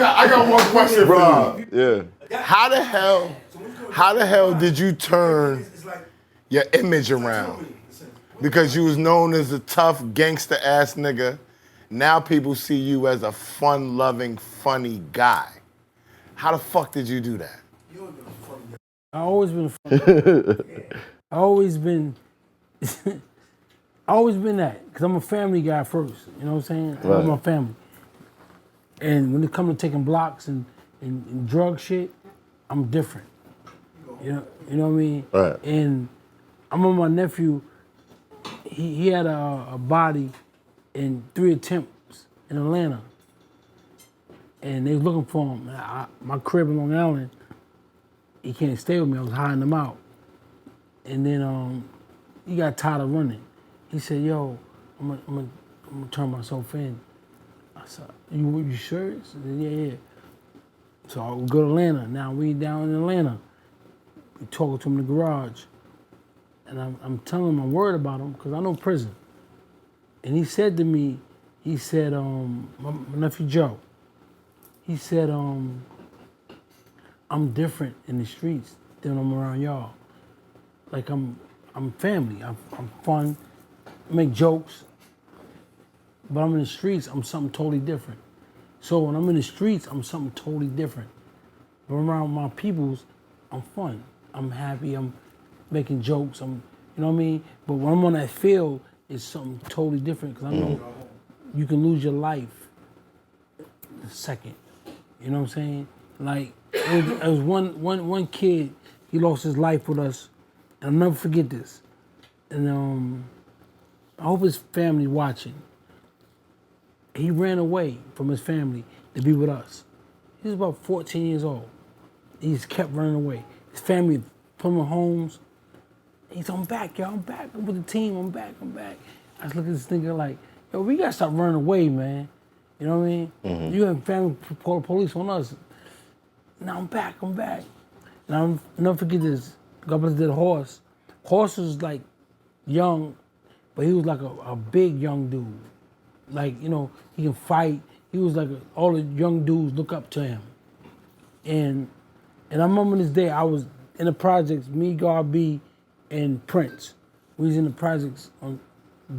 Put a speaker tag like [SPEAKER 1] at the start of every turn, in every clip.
[SPEAKER 1] I got one question for
[SPEAKER 2] you.
[SPEAKER 1] Yeah. How the hell did you turn your image around? Because you was known as a tough gangster ass nigga. Now people see you as a fun-loving, funny guy. How the fuck did you do that?
[SPEAKER 3] I always been funny. I always been that, because I'm a family guy first, you know what I'm saying? I love my family. And when it comes to taking blocks and drug shit, I'm different. You know what I mean?
[SPEAKER 2] Right.
[SPEAKER 3] And I remember my nephew, he had a body in 3 attempts in Atlanta. And they was looking for him. My crib in Long Island, he can't stay with me, I was hiding him out. And then he got tired of running. He said, yo, I'm gonna turn myself in. I said, you serious? He said, yeah. So I would go to Atlanta. Now we down in Atlanta. We talking to him in the garage. And I'm telling him I'm worried about him because I know prison. And he said to me, he said, my nephew Joe, he said, I'm different in the streets than I'm around y'all. Like I'm family, I'm fun, make jokes, but I'm in the streets, I'm something totally different. So when I'm in the streets, I'm something totally different. But around my peoples, I'm fun, I'm happy, I'm making jokes, you know what I mean? But when I'm on that field, it's something totally different, because I know you can lose your life in a second, you know what I'm saying? Like, it was one kid, he lost his life with us, and I'll never forget this. And I hope his family watching. He ran away from his family to be with us. He was about 14 years old. He just kept running away. His family put him in homes. He's, I'm back, yo, I'm back. I'm with the team, I'm back. I was looking at this nigga like, yo, we gotta stop running away, man. You know what I mean? You have family call the police on us. Now I'm back. And I'll never forget this. God bless the horse. Horse was like young, but he was like a big young dude. Like, you know, he can fight. He was like all the young dudes look up to him. And I remember this day, I was in the projects, me, God B, and Prince. We was in the projects on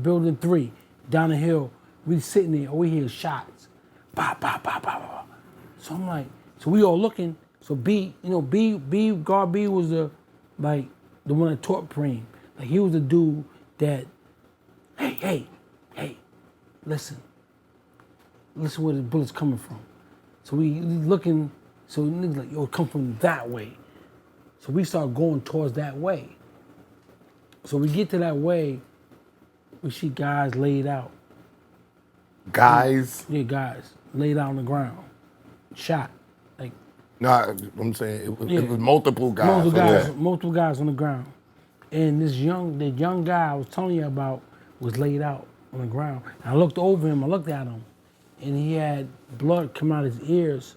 [SPEAKER 3] building 3, down the hill. We sitting there, we hear shots. Bah, bah, bah, bah, bah. So I'm like, so we all looking. So B, you know, God B was the one that taught Preem. Like, he was the dude that, hey, listen where the bullet's coming from. So we looking, so niggas like, yo, it come from that way. So we start going towards that way. So we get to that way, we see guys laid out.
[SPEAKER 1] Guys?
[SPEAKER 3] Yeah, guys laid out on the ground, shot. Like,
[SPEAKER 1] no, I'm saying it was multiple guys.
[SPEAKER 3] Multiple guys on the ground. And the young guy I was telling you about was laid out on the ground. And I looked over him, I looked at him, and he had blood come out his ears,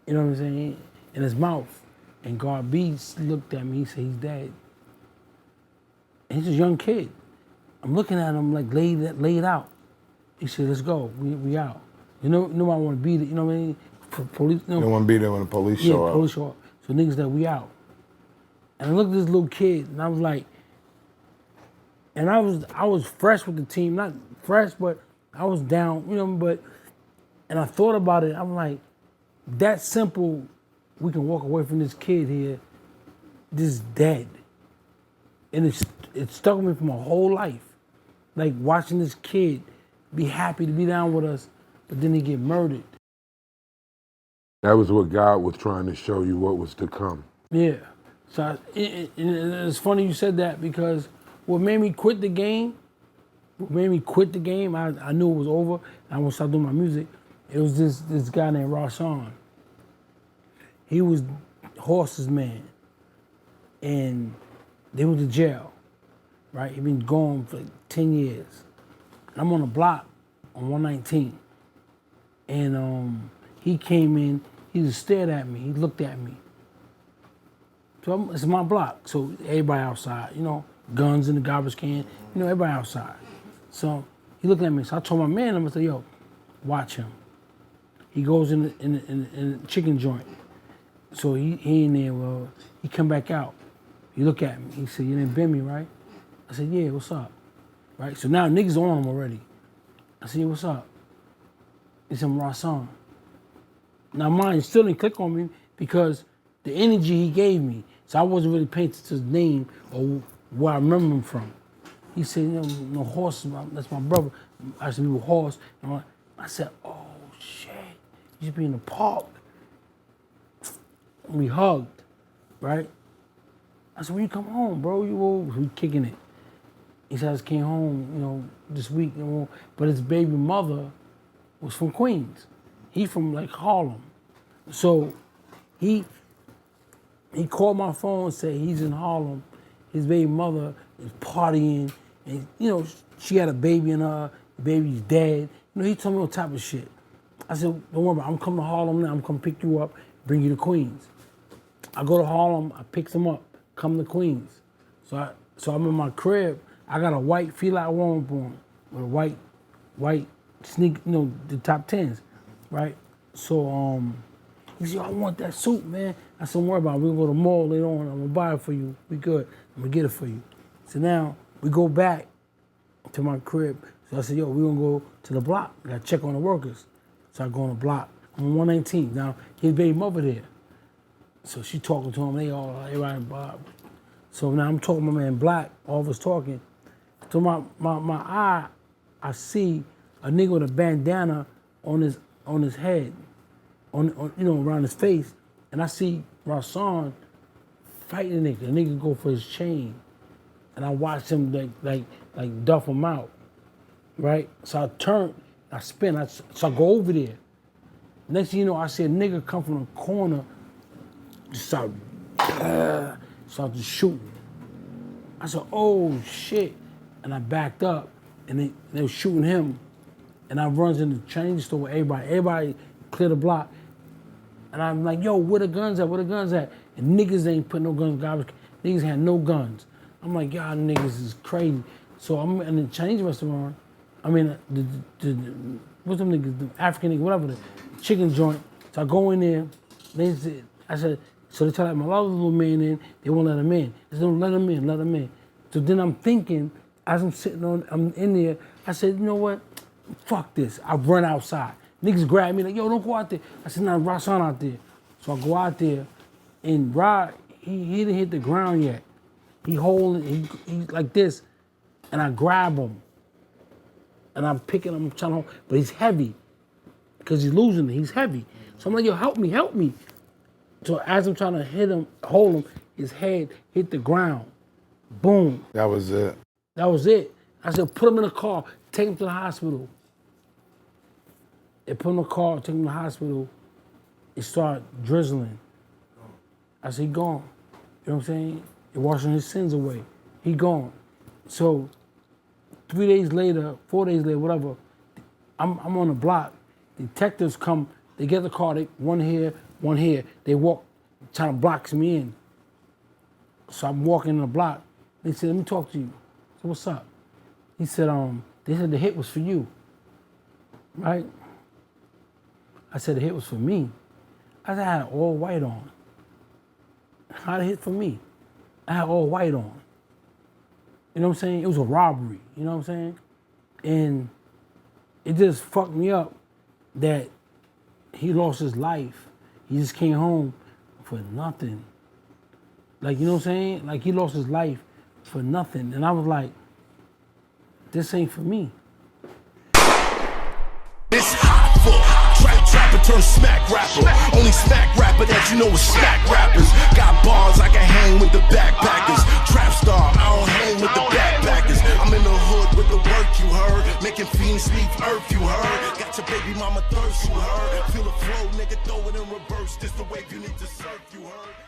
[SPEAKER 3] you know what I'm saying, in his mouth. And God B looked at me, he said, he's dead. And he's a young kid. I'm looking at him like laid out. He said, let's go, we out. You know, nobody want to be there, you know what I mean? Police,
[SPEAKER 1] you don't want to be there when the police show up.
[SPEAKER 3] Yeah, police show up. So niggas that we out. And I looked at this little kid, and I was like, and I was fresh with the team, not fresh, but I was down, you know, and I thought about it, I'm like, that simple, we can walk away from this kid here, this dead. And it stuck with me for my whole life. Like, watching this kid be happy to be down with us, but then he get murdered.
[SPEAKER 4] That was what God was trying to show you what was to come.
[SPEAKER 3] Yeah. So it's funny you said that, because what made me quit the game, I knew it was over, and I want to start doing my music. It was this guy named Rashawn. He was Horse's man, and they went to jail, right? He been gone for like 10 years. I'm on the block on 119, and he came in, he just stared at me, he looked at me. So it's my block, so everybody outside, you know, guns in the garbage can, you know, everybody outside. So he looked at me, so I told my man, I said, yo, watch him. He goes in the chicken joint. So he in there, well, he come back out. He look at me, he said, "You named Bimmy, right?" I said, "Yeah, what's up?" Right, so now niggas on him already. I said, "Yeah, what's up?" He said, "I'm Rasan." Now mine still didn't click on me because the energy he gave me, so I wasn't really paying attention to his name or where I remember him from. He said, "You know, no horse, that's my brother." I said, "We were horse." And I said, "Oh shit, you should be in the park." We hugged, right? I said, "When you come home, bro, we kicking it." He said, "I just came home, you know, this week, you know, but his baby mother was from Queens. He from like Harlem. So he called my phone and said he's in Harlem. His baby mother is partying, and you know, she had a baby in her, the baby's dead. You know, he told me all type of shit." I said, "Don't worry about it, I'm coming to Harlem now, I'm coming to pick you up, bring you to Queens." I go to Harlem, I pick him up, come to Queens. So I'm in my crib, I got a white feel-out warm on with a white sneak, you know, the top 10s, right? So he said, "I want that suit, man." I said, "Don't worry about it, we'll go to the mall later on, I'm gonna buy it for you, we good, I'm gonna get it for you." So now we go back to my crib. So I said, "Yo, we gonna go to the block, I gotta check on the workers." So I go on the block, I'm on 119, now his baby mother there. So she talking to him, everybody, Bob. So now I'm talking to my man Black, all of us talking. So my eye, I see a nigga with a bandana on his head, on you know, around his face, and I see Rasan fighting the nigga go for his chain, and I watch him like duff him out, right? So I turn, I spin, so I go over there. Next thing you know, I see a nigga come from the corner, just start to shoot. I said, "Oh shit," and I backed up, and they were shooting him, and I runs in the change store with everybody clear the block, and I'm like, "Yo, where the guns at? Where the guns at?" And niggas ain't put no guns in garbage. Niggas had no guns. I'm like, "Y'all niggas is crazy." So I'm in the Chinese restaurant. I mean, what's them niggas, the African niggas, whatever, the chicken joint. So I go in there. I said, so they tell like my other little man in, they won't let him in. They said, "Don't let him in, let him in." So then I'm thinking, as I'm in there, I said, "You know what? Fuck this." I run outside. Niggas grab me like, "Yo, don't go out there." I said, "Nah, Rasan out there." So I go out there, and Rod, he didn't hit the ground yet. He like this, and I grab him. And I'm picking him, I'm trying to hold, but he's heavy, because he's losing it, he's heavy. So I'm like, "Yo, help me. So as I'm trying to hold him, his head hit the ground. Boom.
[SPEAKER 1] That was it.
[SPEAKER 3] That was it. I said, "Put him in a car, take him to the hospital." They put him in a car, take him to the hospital. It started drizzling. I said, "He gone." You know what I'm saying? They're washing his sins away. He gone. So 3 days later, 4 days later, whatever, I'm on the block. Detectives come, they get the car, one here. They walk, trying to box me in. So I'm walking in the block. They said, "Let me talk to you." So what's up? He said, they said the hit was for you, right? I said, "The hit was for me." I said, "I had all white on." How the hit for me? I had all white on. You know what I'm saying? It was a robbery, you know what I'm saying? And it just fucked me up that he lost his life. He just came home for nothing. Like, you know what I'm saying? Like, he lost his life for nothing. And I was like, this ain't for me.
[SPEAKER 2] It's Hoffa. Trapper turn smack rapper. Only smack rapper that you know is smack rappers. Got bars, I can hang with the backpackers. Trap star, I don't hang with the backpackers. I'm in the hood with the work, you heard. Making fiends leave earth, you heard. Got your baby mama thirst, you heard. Feel the flow, nigga, throw it in reverse. This the wave you need to surf, you heard.